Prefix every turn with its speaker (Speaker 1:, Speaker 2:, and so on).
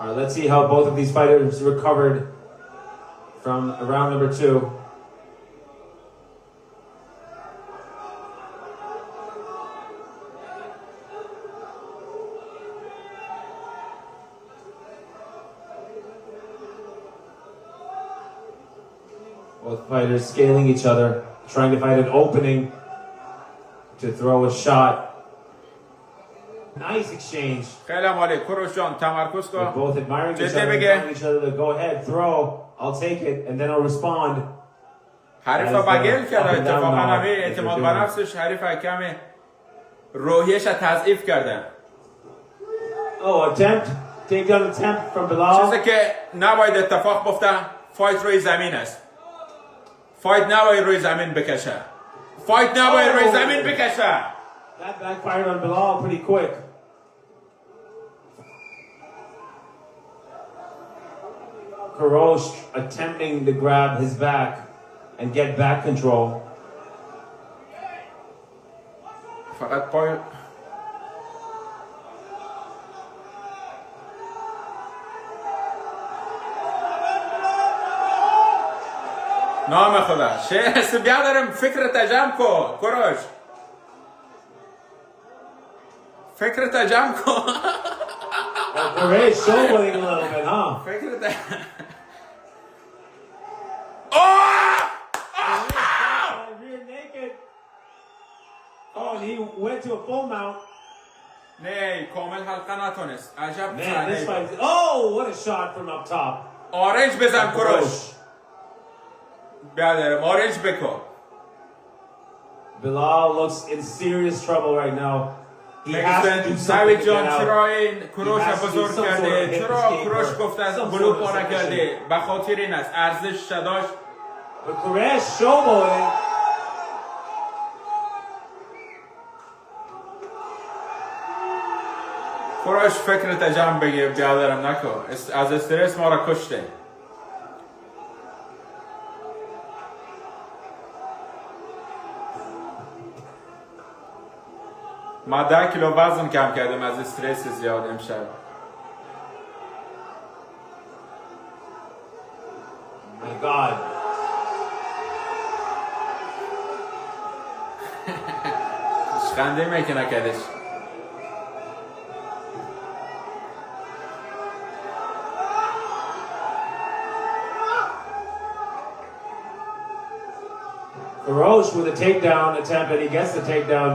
Speaker 1: All right, let's see how both of these fighters recovered from round number 2. Both fighters scaling each other, trying to find an opening to throw a shot. Nice exchange.
Speaker 2: خیلی عالی. کوروش جان تمرکز
Speaker 1: They're
Speaker 2: کن.
Speaker 1: both admiring each
Speaker 2: جدی
Speaker 1: other,
Speaker 2: بگه.
Speaker 1: telling each other to go ahead, throw, I'll take it, and then I'll respond.
Speaker 2: حریف بگل کرد اتفاقا همه اعتماد به نفسش حریف کمی روحیش تضعیف کرده.
Speaker 1: Oh, takedown attempt from Bilal.
Speaker 2: چیزی که نباید اتفاق بیفته فایت روی زمین است. فایت نباید روی زمین بکشه. فایت نباید روی زمین بکشه.
Speaker 1: That backfired on Bilal pretty quick. Kurosh attempting to grab his back and get back control.
Speaker 2: فقط پای نام خدا شیست بیا دارم فکر تجمع کن کوروش فکر تجمع کن
Speaker 1: Kurosh showboating a little bit, huh?
Speaker 2: فکر تجمع
Speaker 1: Rear naked. Oh, and he went to a full mount.
Speaker 2: نه کامل حلقه نتونست عجب
Speaker 1: Man, this fight. Oh, what a shot from up top.
Speaker 2: آرنج بزن کوروش بیا دارم آرنج بکن
Speaker 1: Bilal looks in serious trouble right now. He has to do something
Speaker 2: سوید
Speaker 1: to
Speaker 2: جان
Speaker 1: get
Speaker 2: چرا
Speaker 1: out.
Speaker 2: این کوروش بزرگ کرده چرا کوروش گفته از بلو پاره کرده به خاطر این است ارزش داشت
Speaker 1: But Kurosh showboating.
Speaker 2: کوروش فکر تجمع بگیر بیادرم نکن از استرس ما را کشته ما 10 کیلو وزن کم کردیم از استرس زیاد امشب
Speaker 1: My God.
Speaker 2: خنده میکنه کدش
Speaker 1: Kurosh with a takedown attempt, and he gets the takedown.